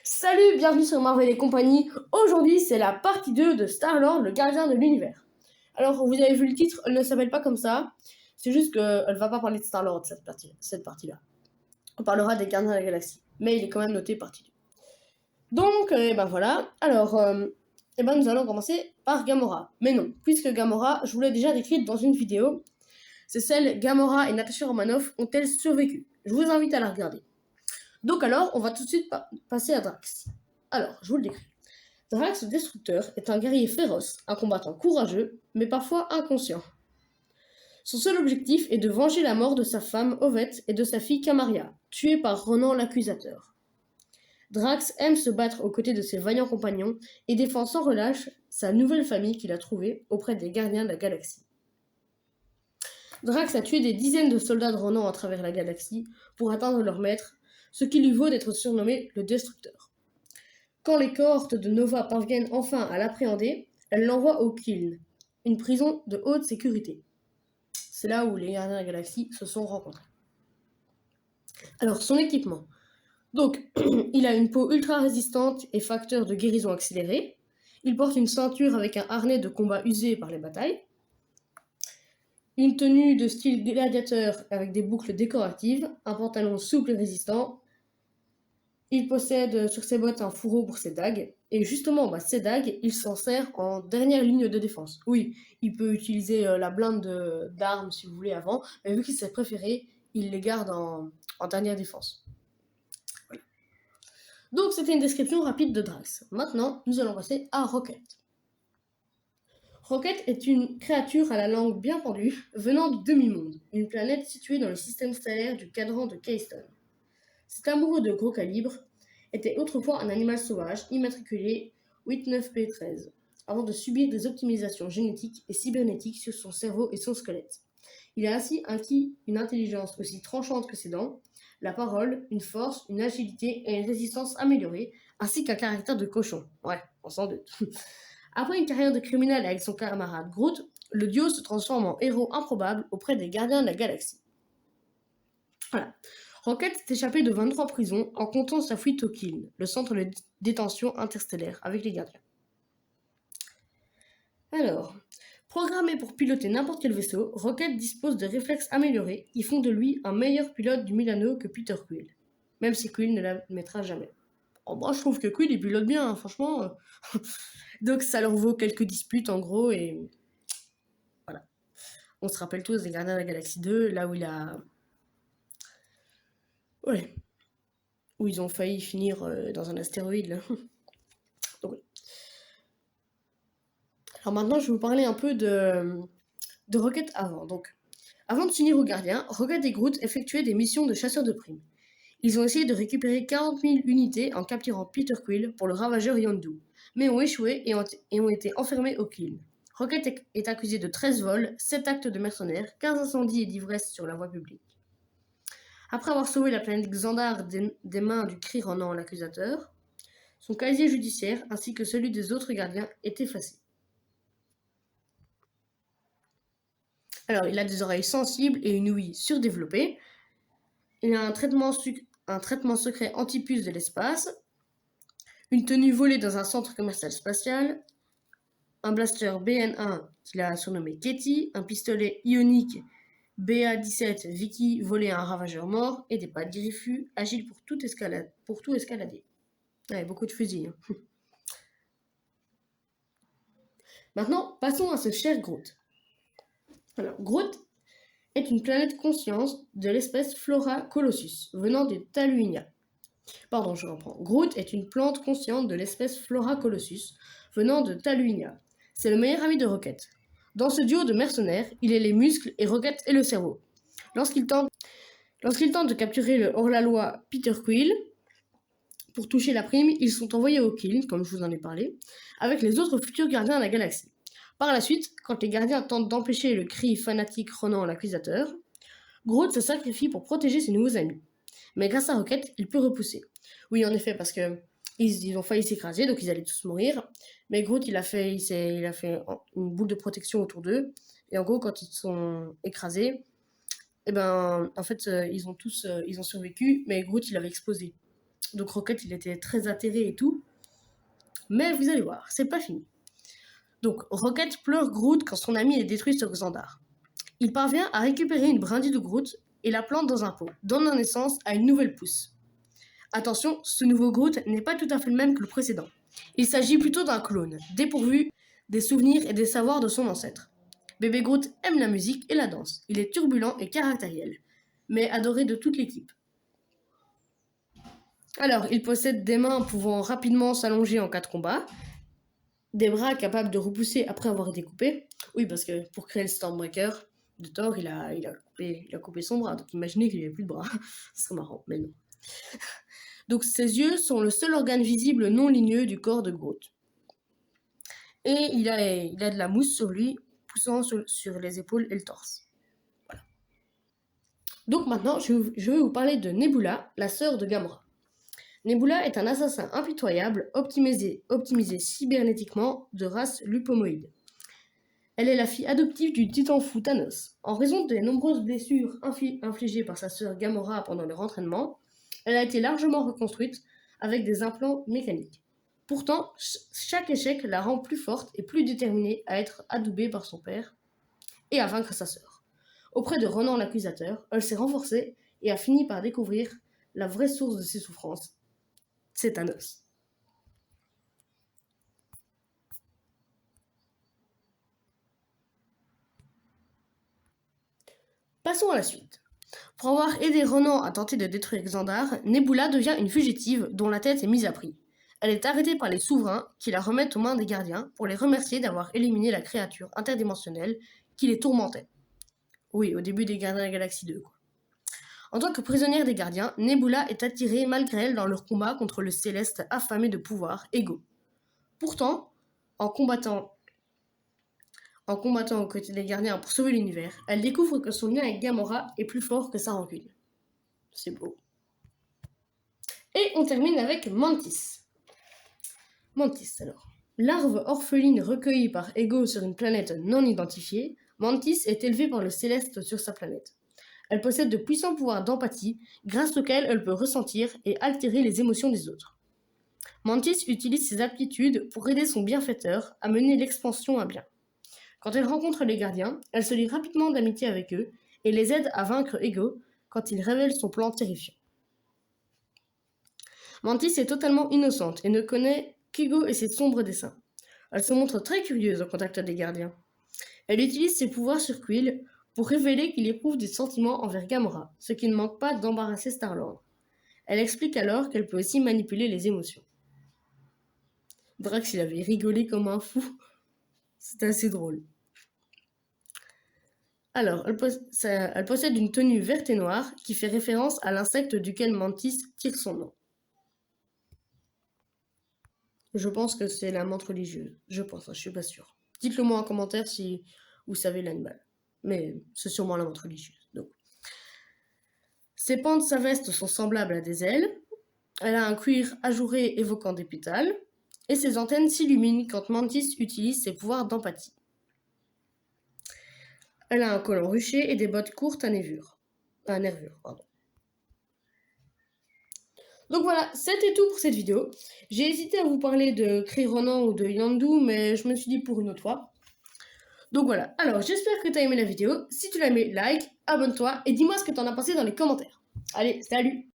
Salut, bienvenue sur Marvel et compagnie. Aujourd'hui, c'est la partie 2 de Star-Lord, le gardien de l'univers. Alors, vous avez vu le titre, elle ne s'appelle pas comme ça. C'est juste qu'elle va pas parler de Star-Lord, cette partie-là. On parlera des gardiens de la galaxie. Mais il est quand même noté partie 2. Donc, et ben voilà. Alors, et ben nous allons commencer par Gamora. Mais non, puisque Gamora, je vous l'ai déjà décrite dans une vidéo, c'est celle Gamora et Natasha Romanoff ont-elles survécu. Je vous invite à la regarder. Donc alors, on va tout de suite passer à Drax. Alors, je vous le décris. Drax le Destructeur est un guerrier féroce, un combattant courageux, mais parfois inconscient. Son seul objectif est de venger la mort de sa femme Ovette et de sa fille Camaria, tuée par Ronan l'Accusateur. Drax aime se battre aux côtés de ses vaillants compagnons et défend sans relâche sa nouvelle famille qu'il a trouvée auprès des gardiens de la galaxie. Drax a tué des dizaines de soldats de Ronan à travers la galaxie pour atteindre leur maître, ce qui lui vaut d'être surnommé le Destructeur. Quand les cohortes de Nova parviennent enfin à l'appréhender, elles l'envoient au Kyln, une prison de haute sécurité. C'est là où les gardiens de la galaxie se sont rencontrés. Alors, son équipement. Donc, il a une peau ultra résistante et facteur de guérison accélérée. Il porte une ceinture avec un harnais de combat usé par les batailles. Une tenue de style gladiateur avec des boucles décoratives, un pantalon souple et résistant. Il possède sur ses bottes un fourreau pour ses dagues. Et justement, ces dagues, il s'en sert en dernière ligne de défense. Oui, il peut utiliser la blinde d'armes si vous voulez avant, mais vu qu'il s'est préféré, il les garde en dernière défense. Voilà. Donc c'était une description rapide de Drax. Maintenant, nous allons passer à Rocket. Rocket est une créature à la langue bien pendue, venant du demi-monde, une planète située dans le système stellaire du cadran de Keystone. Cet amoureux de gros calibre était autrefois un animal sauvage immatriculé 89P13, avant de subir des optimisations génétiques et cybernétiques sur son cerveau et son squelette. Il a ainsi acquis une intelligence aussi tranchante que ses dents, la parole, une force, une agilité et une résistance améliorée, ainsi qu'un caractère de cochon. Ouais, on s'en doute. Après une carrière de criminel avec son camarade Groot, le duo se transforme en héros improbable auprès des gardiens de la galaxie. Voilà. Rocket s'est échappé de 23 prisons en comptant sa fuite au Kyln, le centre de détention interstellaire, avec les gardiens. Alors, programmé pour piloter n'importe quel vaisseau, Rocket dispose de réflexes améliorés qui font de lui un meilleur pilote du Milano que Peter Quill, même si Quill ne l'admettra jamais. Oh, moi, je trouve que Quill, il pilote bien, hein, franchement. Donc, ça leur vaut quelques disputes, en gros, et voilà. On se rappelle tous des Gardiens de la Galaxie 2, là où il a... Ouais. Où ils ont failli finir dans un astéroïde, là. Donc, oui. Alors maintenant, je vais vous parler un peu de Rocket avant. Donc, avant de s'unir aux gardiens, Rocket et Groot effectuaient des missions de chasseurs de primes. Ils ont essayé de récupérer 40 000 unités en capturant Peter Quill pour le ravageur Yondu, mais ont échoué et ont été enfermés au Kyln. Rocket est accusé de 13 vols, 7 actes de mercenaires, 15 incendies et d'ivresse sur la voie publique. Après avoir sauvé la planète Xandar des mains du Kree Ronan l'accusateur, son casier judiciaire ainsi que celui des autres gardiens est effacé. Alors, il a des oreilles sensibles et une ouïe surdéveloppée. Il a un traitement secret anti-puce de l'espace, une tenue volée dans un centre commercial spatial, un blaster BN1 qu'il a surnommé Katie, un pistolet ionique BA-17 Vicky volé à un ravageur mort et des pattes griffus agiles pour tout escalader. Ouais, beaucoup de fusils. Hein. Maintenant, passons à ce cher Groot. Alors, Groot est une planète conscience de l'espèce Flora Colossus, venant de Taluinia. Pardon, je reprends. Groot est une plante consciente de l'espèce Flora Colossus, venant de Taluinia. C'est le meilleur ami de Rocket. Dans ce duo de mercenaires, il est les muscles et Rocket est le cerveau. Lorsqu'il tente de capturer le hors-la-loi Peter Quill, pour toucher la prime, ils sont envoyés au Kyln, comme je vous en ai parlé, avec les autres futurs gardiens de la galaxie. Par la suite, quand les gardiens tentent d'empêcher le cri fanatique Ronan l'accusateur, Groot se sacrifie pour protéger ses nouveaux amis. Mais grâce à Rocket, il peut repousser. Oui, en effet, parce que ils ont failli s'écraser, donc ils allaient tous mourir. Mais Groot, il a fait une boule de protection autour d'eux. Et en gros, quand ils sont écrasés, en fait, ils ont survécu, mais Groot, il avait explosé. Donc Rocket, il était très atterré et tout. Mais vous allez voir, c'est pas fini. Donc Rocket pleure Groot quand son ami est détruit sur Xandar. Il parvient à récupérer une brindille de Groot et la plante dans un pot, donnant naissance à une nouvelle pousse. Attention, ce nouveau Groot n'est pas tout à fait le même que le précédent. Il s'agit plutôt d'un clone, dépourvu des souvenirs et des savoirs de son ancêtre. Bébé Groot aime la musique et la danse. Il est turbulent et caractériel, mais adoré de toute l'équipe. Alors, il possède des mains pouvant rapidement s'allonger en cas de combat, des bras capables de repousser après avoir été coupés. Oui, parce que pour créer le Stormbreaker de Thor, il a coupé son bras. Donc imaginez qu'il n'avait plus de bras. Ce serait marrant, mais non. Donc ses yeux sont le seul organe visible non ligneux du corps de Groot. Et il a de la mousse sur lui, poussant sur les épaules et le torse. Voilà. Donc maintenant, je vais vous parler de Nebula, la sœur de Gamora. Nebula est un assassin impitoyable, optimisé cybernétiquement de race lupomoïde. Elle est la fille adoptive du titan fou Thanos. En raison des nombreuses blessures infligées par sa sœur Gamora pendant leur entraînement, elle a été largement reconstruite avec des implants mécaniques. Pourtant, chaque échec la rend plus forte et plus déterminée à être adoubée par son père et à vaincre sa sœur. Auprès de Ronan l'accusateur, elle s'est renforcée et a fini par découvrir la vraie source de ses souffrances. C'est Thanos. Passons à la suite. Pour avoir aidé Ronan à tenter de détruire Xandar, Nebula devient une fugitive dont la tête est mise à prix. Elle est arrêtée par les souverains qui la remettent aux mains des gardiens pour les remercier d'avoir éliminé la créature interdimensionnelle qui les tourmentait. Oui, au début des Gardiens de la Galaxie 2, quoi. En tant que prisonnière des gardiens, Nebula est attirée malgré elle dans leur combat contre le céleste affamé de pouvoir, Ego. Pourtant, en combattant aux côtés des gardiens pour sauver l'univers, elle découvre que son lien avec Gamora est plus fort que sa rancune. C'est beau. Et on termine avec Mantis. Mantis, alors. Larve orpheline recueillie par Ego sur une planète non identifiée, Mantis est élevée par le Céleste sur sa planète. Elle possède de puissants pouvoirs d'empathie, grâce auxquels elle peut ressentir et altérer les émotions des autres. Mantis utilise ses aptitudes pour aider son bienfaiteur à mener l'expansion à bien. Quand elle rencontre les gardiens, elle se lie rapidement d'amitié avec eux et les aide à vaincre Ego quand il révèle son plan terrifiant. Mantis est totalement innocente et ne connaît qu'Ego et ses sombres desseins. Elle se montre très curieuse au contact des gardiens. Elle utilise ses pouvoirs sur Quill pour révéler qu'il éprouve des sentiments envers Gamora, ce qui ne manque pas d'embarrasser Star-Lord. Elle explique alors qu'elle peut aussi manipuler les émotions. Drax, il avait rigolé comme un fou. C'était assez drôle. Alors, elle possède une tenue verte et noire qui fait référence à l'insecte duquel Mantis tire son nom. Je pense que c'est la menthe religieuse. Je pense, je suis pas sûre. Dites-le moi en commentaire si vous savez l'animal. Mais c'est sûrement la menthe religieuse. Donc. Ses pans de sa veste sont semblables à des ailes. Elle a un cuir ajouré évoquant des pétales. Et ses antennes s'illuminent quand Mantis utilise ses pouvoirs d'empathie. Elle a un collant ruché et des bottes courtes à nervures. Donc voilà, c'était tout pour cette vidéo. J'ai hésité à vous parler de Kree Ronan ou de Yondu, mais je me suis dit pour une autre fois. Donc voilà, alors j'espère que tu as aimé la vidéo. Si tu l'as aimé, like, abonne-toi et dis-moi ce que tu en as pensé dans les commentaires. Allez, salut!